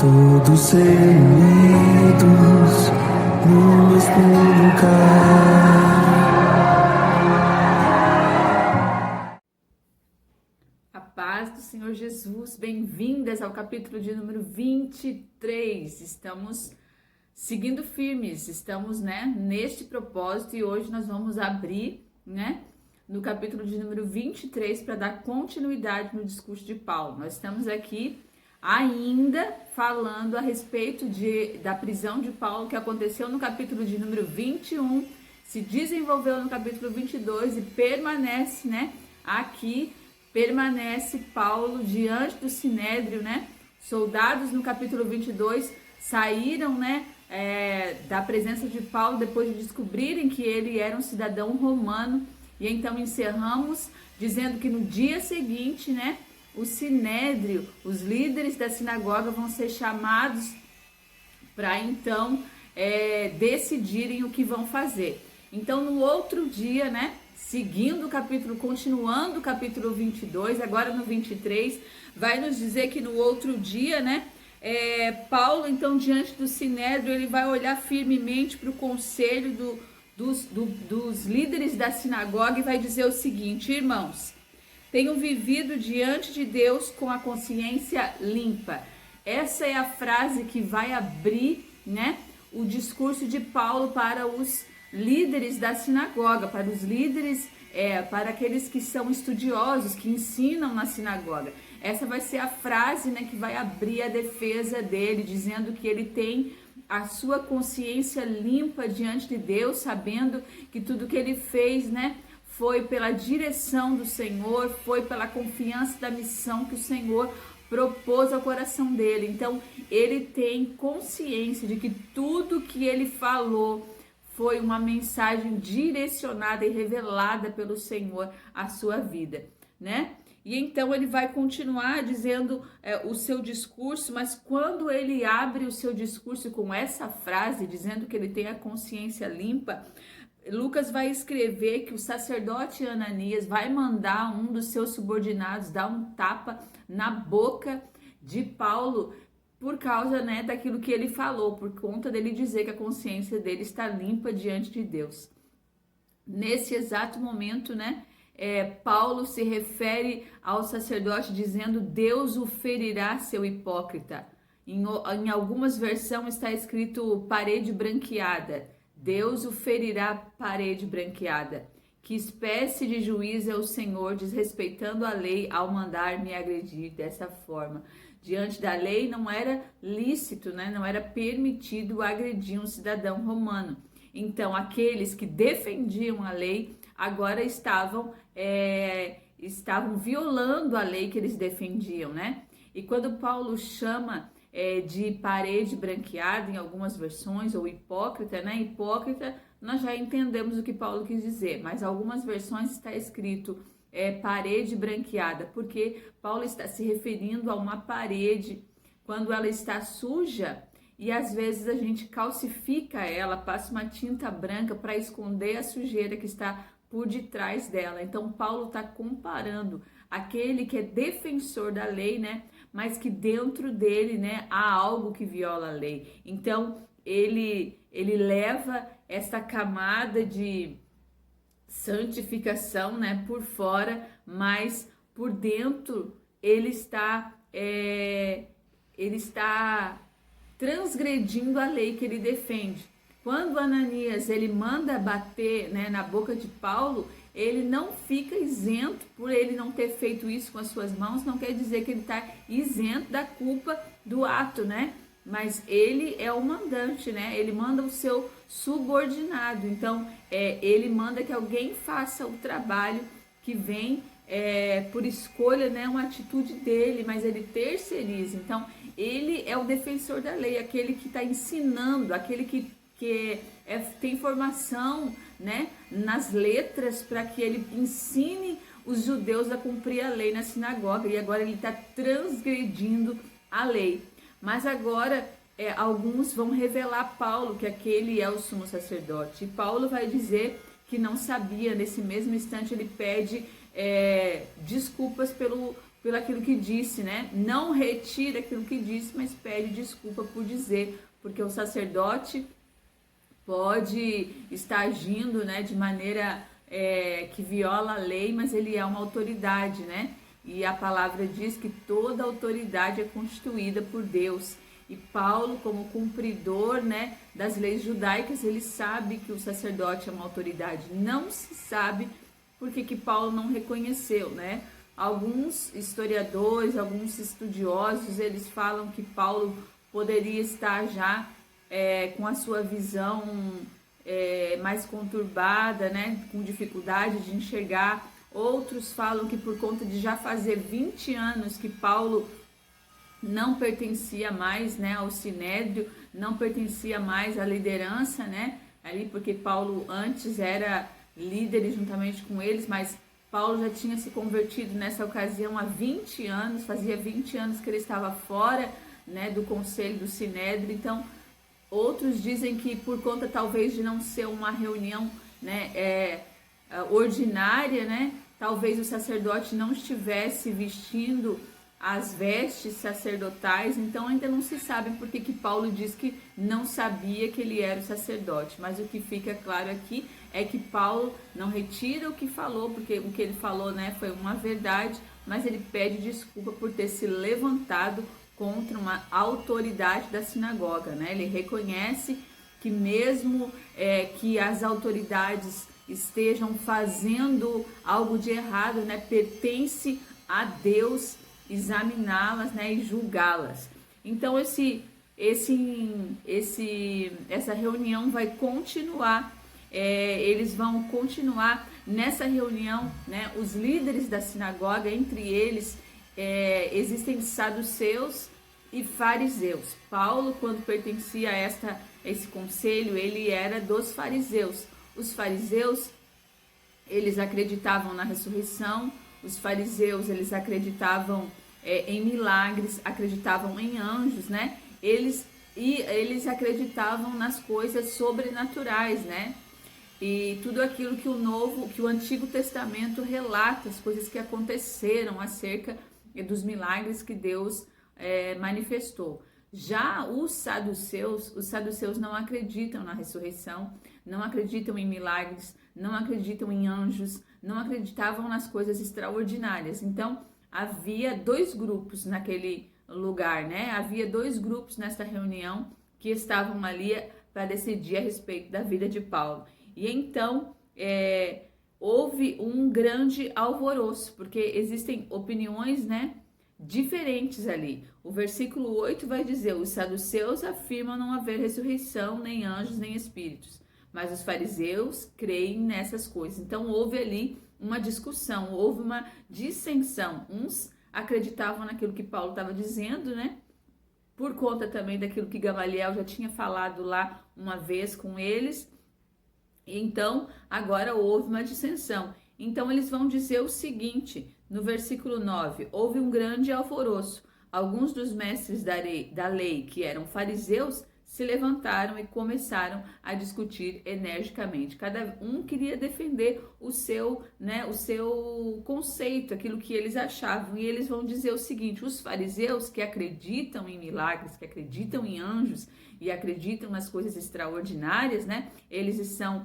todos reunidos no mesmo lugar. A paz do Senhor Jesus, bem-vindas ao capítulo de número 23. Estamos seguindo firmes, estamos, neste propósito, e hoje nós vamos abrir, no capítulo de número 23 para dar continuidade no discurso de Paulo. Nós estamos aqui ainda falando a respeito da prisão de Paulo, que aconteceu no capítulo de número 21, se desenvolveu no capítulo 22 e permanece, aqui permanece Paulo diante do Sinédrio, Soldados no capítulo 22 saíram, da presença de Paulo depois de descobrirem que ele era um cidadão romano. E então encerramos dizendo que no dia seguinte, o Sinédrio, os líderes da sinagoga vão ser chamados para então decidirem o que vão fazer. Então no outro dia, seguindo o capítulo, continuando o capítulo 22, agora no 23, vai nos dizer que no outro dia, Paulo então diante do Sinédrio, ele vai olhar firmemente para o conselho dos líderes da sinagoga e vai dizer o seguinte: irmãos, tenho vivido diante de Deus com a consciência limpa. Essa é a frase que vai abrir, o discurso de Paulo para os líderes da sinagoga, para os líderes, para aqueles que são estudiosos, que ensinam na sinagoga. Essa vai ser a frase, que vai abrir a defesa dele, dizendo que ele tem a sua consciência limpa diante de Deus, sabendo que tudo que ele fez, foi pela direção do Senhor, foi pela confiança da missão que o Senhor propôs ao coração dele. Então, ele tem consciência de que tudo que ele falou foi uma mensagem direcionada e revelada pelo Senhor à sua vida, E então ele vai continuar dizendo o seu discurso, mas quando ele abre o seu discurso com essa frase, dizendo que ele tem a consciência limpa, Lucas vai escrever que o sacerdote Ananias vai mandar um dos seus subordinados dar um tapa na boca de Paulo por causa, daquilo que ele falou, por conta dele dizer que a consciência dele está limpa diante de Deus. Nesse exato momento, Paulo se refere ao sacerdote dizendo: Deus o ferirá, seu hipócrita. Em algumas versões está escrito parede branqueada. Deus o ferirá, parede branqueada. Que espécie de juiz é o Senhor, desrespeitando a lei ao mandar me agredir dessa forma? Diante da lei não era lícito, não era permitido agredir um cidadão romano. Então aqueles que defendiam a lei agora estavam violando a lei que eles defendiam, E quando Paulo chama de parede branqueada, em algumas versões, ou hipócrita, hipócrita, nós já entendemos o que Paulo quis dizer, mas algumas versões está escrito parede branqueada, porque Paulo está se referindo a uma parede quando ela está suja, e às vezes a gente calcifica ela, passa uma tinta branca para esconder a sujeira que está por detrás dela. Então Paulo está comparando aquele que é defensor da lei, mas que dentro dele, há algo que viola a lei. Então ele leva essa camada de santificação, por fora, mas por dentro ele está transgredindo a lei que ele defende. Quando Ananias ele manda bater, na boca de Paulo, ele não fica isento por ele não ter feito isso com as suas mãos. Não quer dizer que ele está isento da culpa do ato, Mas ele é o mandante, Ele manda o seu subordinado. Então, ele manda que alguém faça o trabalho que vem por escolha, uma atitude dele, mas ele terceiriza. Então, ele é o defensor da lei, aquele que está ensinando, aquele que tem formação, nas letras, para que ele ensine os judeus a cumprir a lei na sinagoga, e agora ele está transgredindo a lei. Mas agora alguns vão revelar a Paulo que aquele é o sumo sacerdote, e Paulo vai dizer que não sabia. Nesse mesmo instante ele pede desculpas pelo pelo aquilo que disse, né? Não retira aquilo que disse, mas pede desculpa por dizer, porque o sacerdote pode estar agindo, né, de maneira que viola a lei, mas ele é uma autoridade, né? E a palavra diz que toda autoridade é constituída por Deus. E Paulo, como cumpridor, né, das leis judaicas, ele sabe que o sacerdote é uma autoridade. Não se sabe por que Paulo não reconheceu, né? Alguns historiadores, alguns estudiosos, eles falam que Paulo poderia estar já com a sua visão mais conturbada, né, com dificuldade de enxergar. Outros falam que por conta de já fazer 20 anos que Paulo não pertencia mais, né, ao Sinédrio, não pertencia mais à liderança, né, ali, porque Paulo antes era líder juntamente com eles, mas Paulo já tinha se convertido nessa ocasião há 20 anos, fazia 20 anos que ele estava fora, né, do conselho do Sinédrio. Então, outros dizem que por conta talvez de não ser uma reunião, né, ordinária, né, talvez o sacerdote não estivesse vestindo as vestes sacerdotais, então ainda não se sabe por que Paulo diz que não sabia que ele era o sacerdote, mas o que fica claro aqui é que Paulo não retira o que falou, porque o que ele falou, né, foi uma verdade, mas ele pede desculpa por ter se levantado contra uma autoridade da sinagoga, né? Ele reconhece que mesmo que as autoridades estejam fazendo algo de errado, né, pertence a Deus examiná-las, né, e julgá-las. Então essa reunião vai continuar. Eles vão continuar nessa reunião, né? Os líderes da sinagoga, entre eles existem saduceus e fariseus. Paulo, quando pertencia a esse conselho, ele era dos fariseus. Os fariseus, eles acreditavam na ressurreição. Os fariseus, eles acreditavam em milagres, acreditavam em anjos, né? Eles acreditavam nas coisas sobrenaturais, né? E tudo aquilo que o Antigo Testamento relata, as coisas que aconteceram acerca dos milagres que Deus manifestou. Já os saduceus não acreditam na ressurreição, não acreditam em milagres, não acreditam em anjos, não acreditavam nas coisas extraordinárias. Então, havia dois grupos naquele lugar, né? Havia dois grupos nesta reunião que estavam ali para decidir a respeito da vida de Paulo. E então, houve um grande alvoroço, porque existem opiniões, né, diferentes ali. O versículo 8 vai dizer: os saduceus afirmam não haver ressurreição, nem anjos, nem espíritos, mas os fariseus creem nessas coisas. Então houve ali uma discussão, houve uma dissensão. Uns acreditavam naquilo que Paulo estava dizendo, né, por conta também daquilo que Gamaliel já tinha falado lá uma vez com eles. Então agora houve uma dissensão. Então eles vão dizer o seguinte, no versículo 9: houve um grande alvoroço. Alguns dos mestres da lei, que eram fariseus, se levantaram e começaram a discutir energicamente. Cada um queria defender o seu conceito, aquilo que eles achavam. E eles vão dizer o seguinte: os fariseus, que acreditam em milagres, que acreditam em anjos e acreditam nas coisas extraordinárias, né? Eles são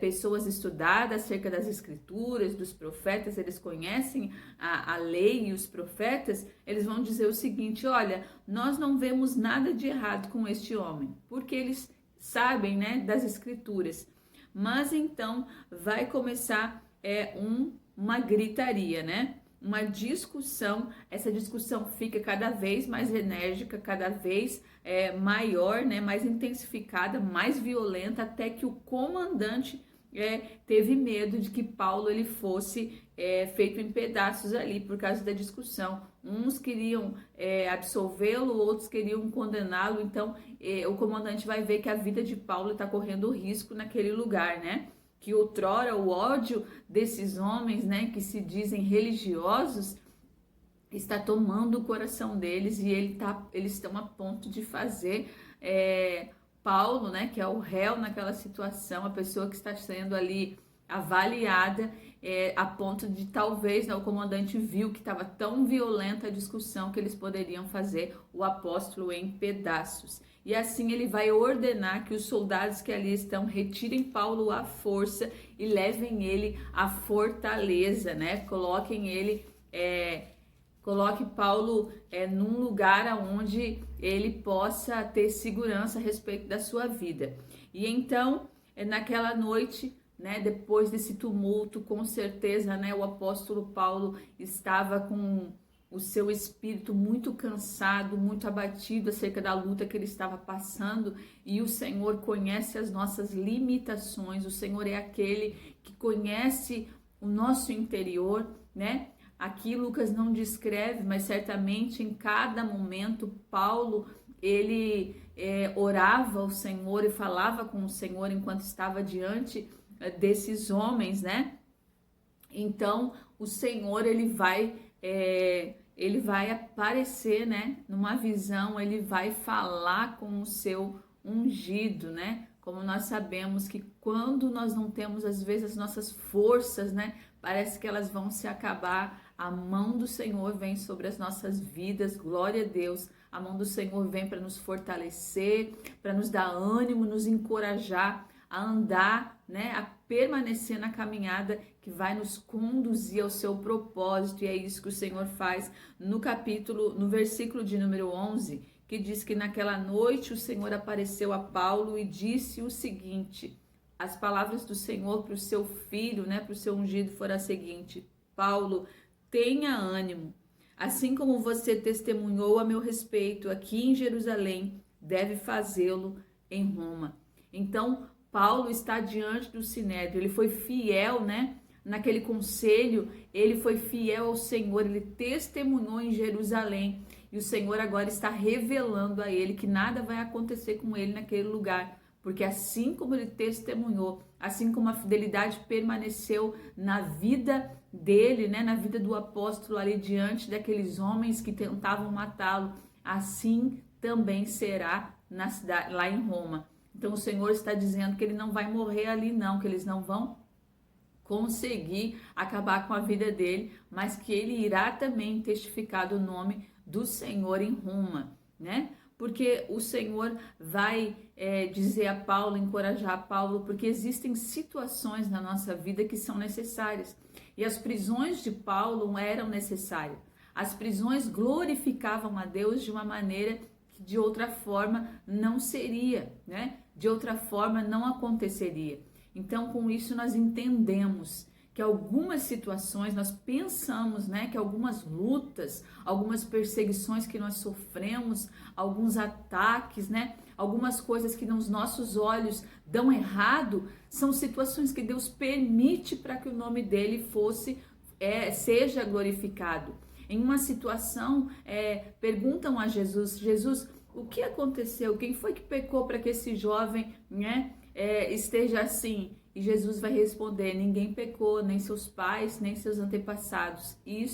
pessoas estudadas acerca das escrituras, dos profetas, eles conhecem a lei e os profetas. Eles vão dizer o seguinte: olha, nós não vemos nada de errado com este homem, porque eles sabem, né, das escrituras. Mas então vai começar uma gritaria, né? Uma discussão. Essa discussão fica cada vez mais enérgica, cada vez maior, né, mais intensificada, mais violenta, até que o comandante teve medo de que Paulo ele fosse feito em pedaços ali por causa da discussão. Uns queriam absolvê-lo, outros queriam condená-lo. Então o comandante vai ver que a vida de Paulo está correndo risco naquele lugar, né? Que outrora o ódio desses homens, né, que se dizem religiosos, está tomando o coração deles, e eles estão a ponto de fazer Paulo, né, que é o réu naquela situação, a pessoa que está sendo ali avaliada, a ponto de talvez, né, o comandante viu que estava tão violenta a discussão que eles poderiam fazer o apóstolo em pedaços. E assim ele vai ordenar que os soldados que ali estão retirem Paulo à força e levem ele à fortaleza, né? Coloque Paulo num lugar onde ele possa ter segurança a respeito da sua vida. E então, naquela noite, né, depois desse tumulto, com certeza, né, o apóstolo Paulo estava com o seu espírito muito cansado, muito abatido acerca da luta que ele estava passando, e o Senhor conhece as nossas limitações, o Senhor é aquele que conhece o nosso interior, né? Aqui Lucas não descreve, mas certamente em cada momento Paulo, ele orava ao Senhor e falava com o Senhor enquanto estava diante desses homens, né? Então o Senhor ele vai aparecer, né? Numa visão, ele vai falar com o seu ungido, né? Como nós sabemos que quando nós não temos às vezes as nossas forças, né? Parece que elas vão se acabar. A mão do Senhor vem sobre as nossas vidas, glória a Deus. A mão do Senhor vem para nos fortalecer, para nos dar ânimo, nos encorajar a andar, né, a permanecer na caminhada que vai nos conduzir ao seu propósito. E é isso que o Senhor faz no versículo de número 11, que diz que naquela noite o Senhor apareceu a Paulo e disse o seguinte: as palavras do Senhor para o seu filho, né, para o seu ungido foram a seguinte: Paulo, tenha ânimo, assim como você testemunhou a meu respeito aqui em Jerusalém, deve fazê-lo em Roma. Então, Paulo está diante do Sinédrio, ele foi fiel, né? Naquele conselho, ele foi fiel ao Senhor, ele testemunhou em Jerusalém, e o Senhor agora está revelando a ele que nada vai acontecer com ele naquele lugar, porque assim como ele testemunhou, assim como a fidelidade permaneceu na vida dele, né, na vida do apóstolo ali diante daqueles homens que tentavam matá-lo, assim também será na cidade, lá em Roma. Então o Senhor está dizendo que ele não vai morrer ali não, que eles não vão conseguir acabar com a vida dele, mas que ele irá também testificar do nome do Senhor em Roma, né? Porque o Senhor vai dizer a Paulo, encorajar a Paulo, porque existem situações na nossa vida que são necessárias. E as prisões de Paulo eram necessárias. As prisões glorificavam a Deus de uma maneira que de outra forma não seria, né? De outra forma não aconteceria. Então, com isso nós entendemos que algumas situações, nós pensamos, né, que algumas lutas, algumas perseguições que nós sofremos, alguns ataques, né, algumas coisas que nos nossos olhos dão errado, são situações que Deus permite para que o nome dele seja glorificado. Em uma situação, perguntam a Jesus: Jesus, o que aconteceu? Quem foi que pecou para que esse jovem, né, esteja assim? E Jesus vai responder: ninguém pecou, nem seus pais, nem seus antepassados. Ele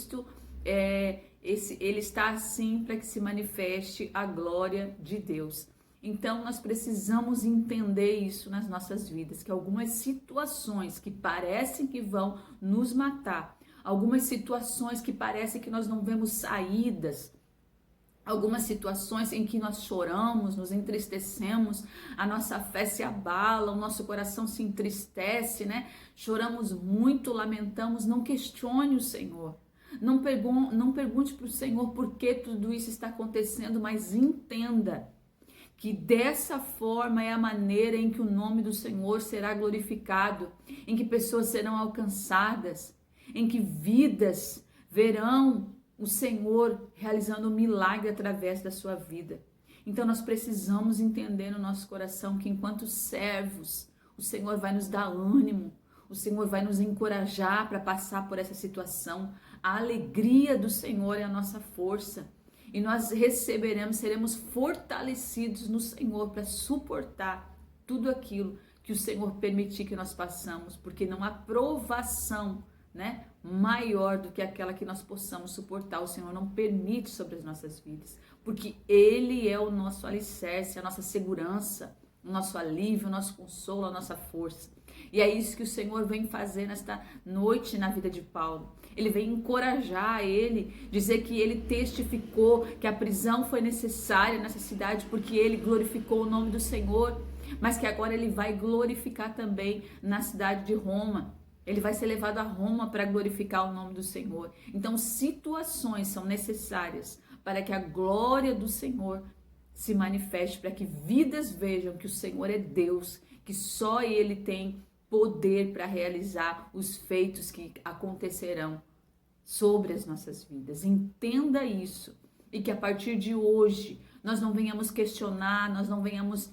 está assim para que se manifeste a glória de Deus. Então nós precisamos entender isso nas nossas vidas, que algumas situações que parecem que vão nos matar, algumas situações que parecem que nós não vemos saídas, algumas situações em que nós choramos, nos entristecemos, a nossa fé se abala, o nosso coração se entristece, né? Choramos muito, lamentamos. Não questione o Senhor. Não pergunte para o Senhor por que tudo isso está acontecendo, mas entenda que dessa forma é a maneira em que o nome do Senhor será glorificado, em que pessoas serão alcançadas, em que vidas verão o Senhor realizando um milagre através da sua vida. Então nós precisamos entender no nosso coração que enquanto servos, o Senhor vai nos dar ânimo, o Senhor vai nos encorajar para passar por essa situação. A alegria do Senhor é a nossa força. E nós seremos fortalecidos no Senhor para suportar tudo aquilo que o Senhor permitir que nós passamos, porque não há provação, né, maior do que aquela que nós possamos suportar. O Senhor não permite sobre as nossas vidas, porque Ele é o nosso alicerce, a nossa segurança, o nosso alívio, o nosso consolo, a nossa força. E é isso que o Senhor vem fazer nesta noite na vida de Paulo. Ele vem encorajar ele, dizer que ele testificou que a prisão foi necessária nessa cidade porque ele glorificou o nome do Senhor, mas que agora ele vai glorificar também na cidade de Roma. Ele vai ser levado a Roma para glorificar o nome do Senhor. Então, situações são necessárias para que a glória do Senhor se manifeste, para que vidas vejam que o Senhor é Deus, que só Ele tem poder para realizar os feitos que acontecerão sobre as nossas vidas. Entenda isso e que a partir de hoje nós não venhamos questionar, nós não venhamos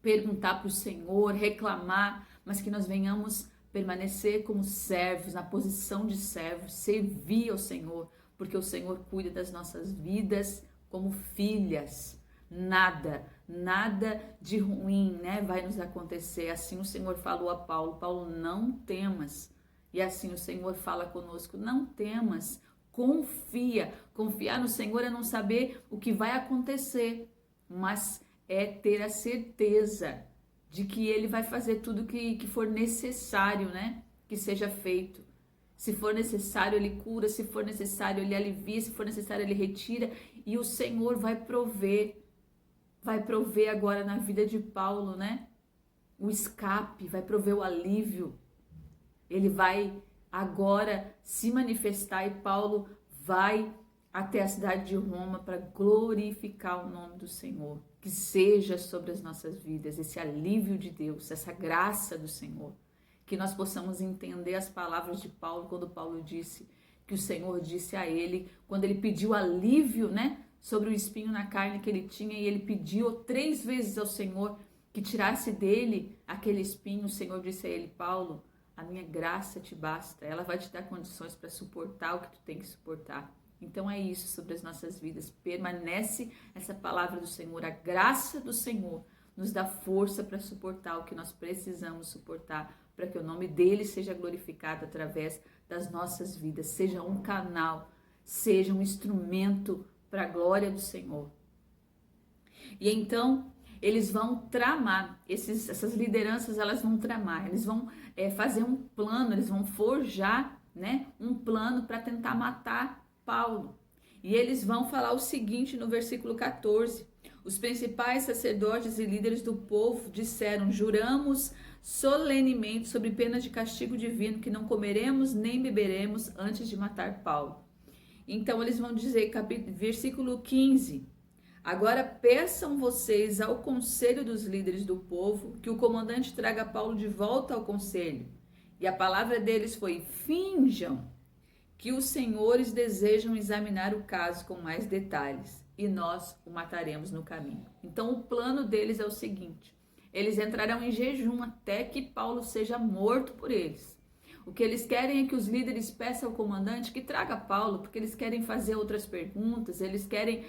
perguntar para o Senhor, reclamar, mas que nós venhamos permanecer como servos, na posição de servos, servir ao Senhor, porque o Senhor cuida das nossas vidas como filhas. Nada de ruim, né, vai nos acontecer. Assim o Senhor falou a Paulo: Paulo, não temas. E assim o Senhor fala conosco: não temas, confia. Confiar no Senhor é não saber o que vai acontecer, mas é ter a certeza de que Ele vai fazer tudo que for necessário, né, que seja feito. Se for necessário, Ele cura. Se for necessário, Ele alivia. Se for necessário, Ele retira. E o Senhor vai prover agora na vida de Paulo, né? O escape, vai prover o alívio. Ele vai agora se manifestar e Paulo vai até a cidade de Roma para glorificar o nome do Senhor. Que seja sobre as nossas vidas esse alívio de Deus, essa graça do Senhor. Que nós possamos entender as palavras de Paulo, quando Paulo disse que o Senhor disse a ele, quando ele pediu alívio, né? Sobre o espinho na carne que ele tinha, e ele pediu 3 vezes ao Senhor que tirasse dele aquele espinho. O Senhor disse a ele: Paulo, a minha graça te basta, ela vai te dar condições para suportar o que tu tem que suportar. Então é isso sobre as nossas vidas, permanece essa palavra do Senhor, a graça do Senhor nos dá força para suportar o que nós precisamos suportar, para que o nome dele seja glorificado através das nossas vidas, seja um canal, seja um instrumento para a glória do Senhor. E então eles vão tramar, essas lideranças elas vão tramar, eles vão fazer um plano, eles vão forjar, né, um plano para tentar matar Paulo. E eles vão falar o seguinte no versículo 14: os principais sacerdotes e líderes do povo disseram: juramos solenemente sob pena de castigo divino que não comeremos nem beberemos antes de matar Paulo. Então eles vão dizer, versículo 15: agora peçam vocês ao conselho dos líderes do povo que o comandante traga Paulo de volta ao conselho. E a palavra deles foi: finjam que os senhores desejam examinar o caso com mais detalhes e nós o mataremos no caminho. Então o plano deles é o seguinte: eles entrarão em jejum até que Paulo seja morto por eles. O que eles querem é que os líderes peçam ao comandante que traga Paulo, porque eles querem fazer outras perguntas, eles querem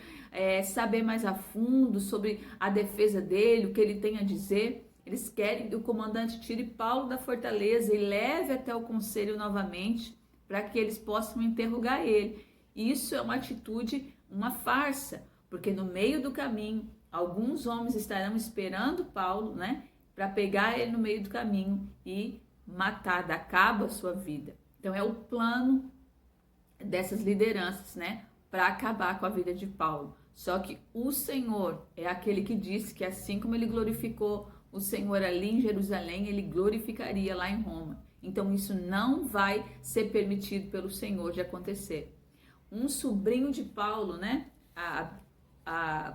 saber mais a fundo sobre a defesa dele, o que ele tem a dizer. Eles querem que o comandante tire Paulo da fortaleza e leve até o conselho novamente, para que eles possam interrogar ele. Isso é uma atitude, uma farsa, porque no meio do caminho, alguns homens estarão esperando Paulo, né, para pegar ele no meio do caminho e matar, dar cabo à sua vida. Então é o plano dessas lideranças, né, para acabar com a vida de Paulo. Só que o Senhor é aquele que disse que assim como ele glorificou o Senhor ali em Jerusalém, ele glorificaria lá em Roma. Então isso não vai ser permitido pelo Senhor de acontecer. Um sobrinho de Paulo, né,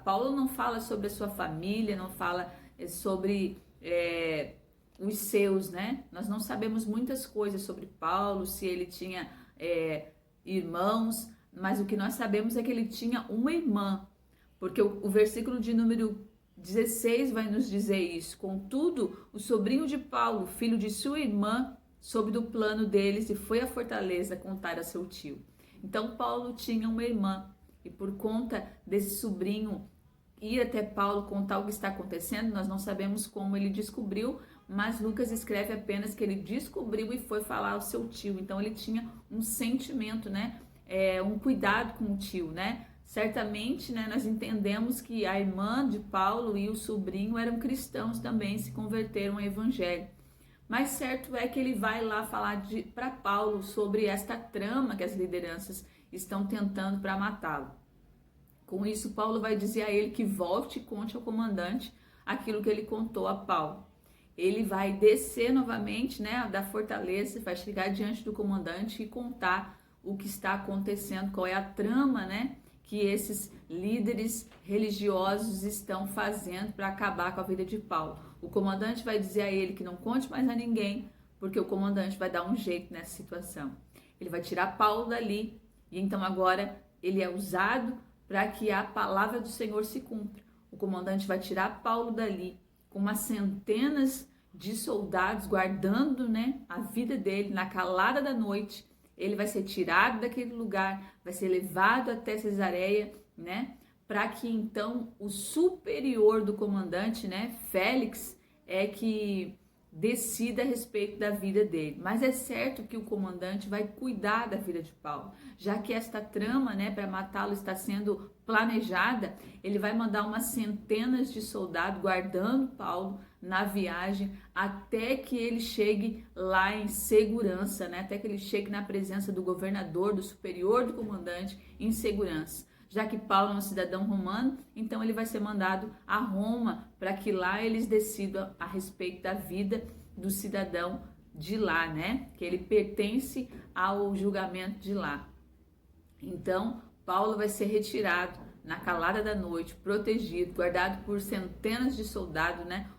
Paulo não fala sobre a sua família, não fala sobre os seus, né? Nós não sabemos muitas coisas sobre Paulo, se ele tinha irmãos, mas o que nós sabemos é que ele tinha uma irmã, porque o versículo de número 16 vai nos dizer isso. Contudo, o sobrinho de Paulo, filho de sua irmã, soube do plano deles e foi à fortaleza contar a seu tio. Então Paulo tinha uma irmã, e por conta desse sobrinho ir até Paulo contar o que está acontecendo, nós não sabemos como ele descobriu, mas Lucas escreve apenas que ele descobriu e foi falar ao seu tio. Então ele tinha um sentimento, né, um cuidado com o tio, né? Certamente, né, nós entendemos que a irmã de Paulo e o sobrinho eram cristãos também, se converteram ao evangelho. Mas certo é que ele vai lá falar para Paulo sobre esta trama que as lideranças estão tentando para matá-lo. Com isso, Paulo vai dizer a ele que volte e conte ao comandante aquilo que ele contou a Paulo. Ele vai descer novamente, né, da fortaleza, vai chegar diante do comandante e contar o que está acontecendo, qual é a trama, né, que esses líderes religiosos estão fazendo para acabar com a vida de Paulo. O comandante vai dizer a ele que não conte mais a ninguém, porque o comandante vai dar um jeito nessa situação. Ele vai tirar Paulo dali e então agora ele é usado para que a palavra do Senhor se cumpra. O comandante vai tirar Paulo dali com umas centenas de soldados guardando, né, a vida dele na calada da noite. Ele vai ser tirado daquele lugar, vai ser levado até Cesareia, né, para que então o superior do comandante, né, Félix, é que decida a respeito da vida dele. Mas é certo que o comandante vai cuidar da vida de Paulo, já que esta trama, né, para matá-lo está sendo planejada. Ele vai mandar umas centenas de soldados guardando Paulo na viagem até que ele chegue lá em segurança, né, até que ele chegue na presença do governador, do superior do comandante, em segurança. Já que Paulo é um cidadão romano, então ele vai ser mandado a Roma para que lá eles decidam a respeito da vida do cidadão de lá, né? Que ele pertence ao julgamento de lá. Então, Paulo vai ser retirado na calada da noite, protegido, guardado por centenas de soldados, né?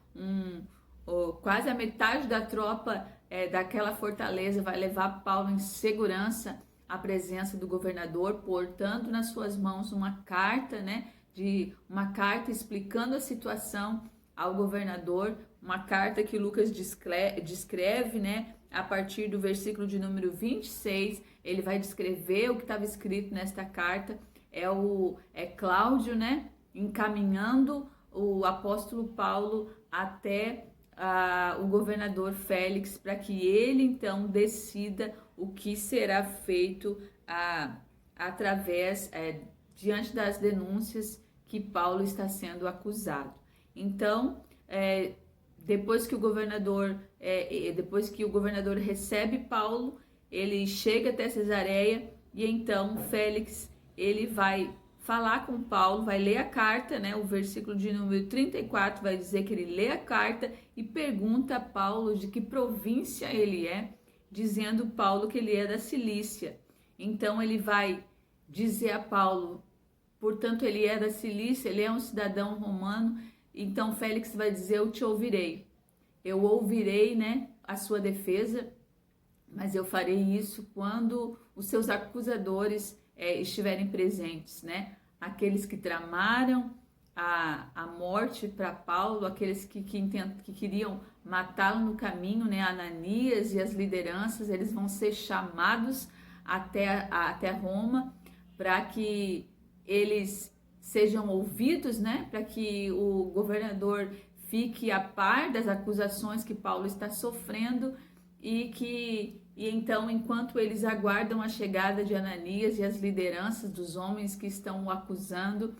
Quase a metade da tropa daquela fortaleza vai levar Paulo em segurança a presença do governador, portando nas suas mãos uma carta, né, uma carta explicando a situação ao governador, uma carta que Lucas descreve, né, a partir do versículo de número 26, ele vai descrever o que estava escrito nesta carta, é Cláudio, né, encaminhando o apóstolo Paulo até o governador Félix, para que ele então decida o que será feito diante das denúncias que Paulo está sendo acusado. Então, depois que o governador recebe Paulo, ele chega até Cesareia e então Félix ele vai falar com Paulo, vai ler a carta, né? O versículo de número 34 vai dizer que ele lê a carta e pergunta a Paulo de que província ele é, dizendo Paulo que ele é da Cilícia. Então ele vai dizer a Paulo, portanto ele é da Cilícia, ele é um cidadão romano, então Félix vai dizer, eu te ouvirei. Eu ouvirei, né, a sua defesa, mas eu farei isso quando os seus acusadores estiverem presentes, né? Aqueles que tramaram a morte para Paulo, aqueles que queriam matá-lo no caminho, né? Ananias e as lideranças, eles vão ser chamados até Roma para que eles sejam ouvidos, né? Para que o governador fique a par das acusações que Paulo está sofrendo e então, enquanto eles aguardam a chegada de Ananias e as lideranças dos homens que estão o acusando,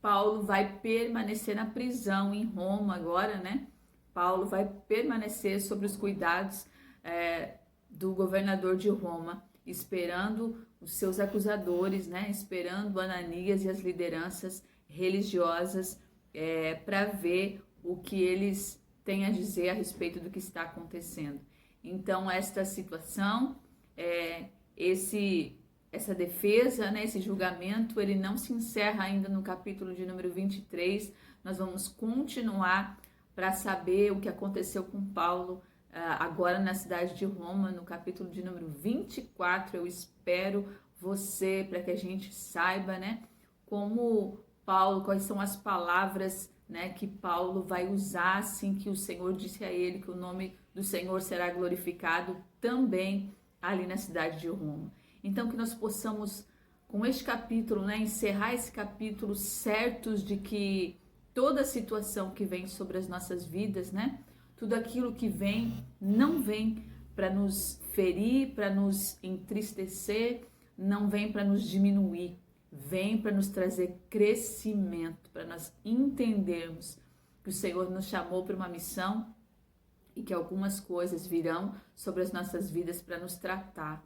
Paulo vai permanecer na prisão em Roma agora, né? Paulo vai permanecer sob os cuidados do governador de Roma, esperando os seus acusadores, né? Esperando Ananias e as lideranças religiosas para ver o que eles têm a dizer a respeito do que está acontecendo. Então, esta situação, essa defesa, né, esse julgamento, ele não se encerra ainda no capítulo de número 23. Nós vamos continuar para saber o que aconteceu com Paulo agora na cidade de Roma, no capítulo de número 24. Eu espero você para que a gente saiba, né, como Paulo, quais são as palavras, né, que Paulo vai usar assim que o Senhor disse a ele que o nome do Senhor será glorificado também ali na cidade de Roma. Então que nós possamos com este capítulo, né, encerrar esse capítulo certos de que toda situação que vem sobre as nossas vidas, né, tudo aquilo que vem não vem para nos ferir, para nos entristecer, não vem para nos diminuir. Vem para nos trazer crescimento, para nós entendermos que o Senhor nos chamou para uma missão e que algumas coisas virão sobre as nossas vidas para nos tratar,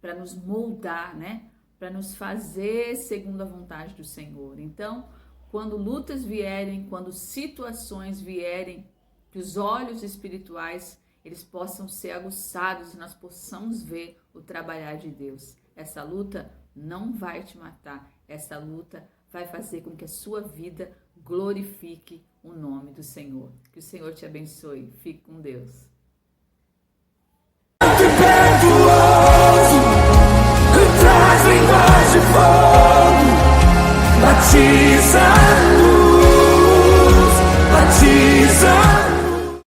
para nos moldar, né? Para nos fazer segundo a vontade do Senhor. Então, quando lutas vierem, quando situações vierem, que os olhos espirituais eles possam ser aguçados e nós possamos ver o trabalhar de Deus. Essa luta não vai te matar, essa luta vai fazer com que a sua vida glorifique o nome do Senhor. Que o Senhor te abençoe. Fique com Deus.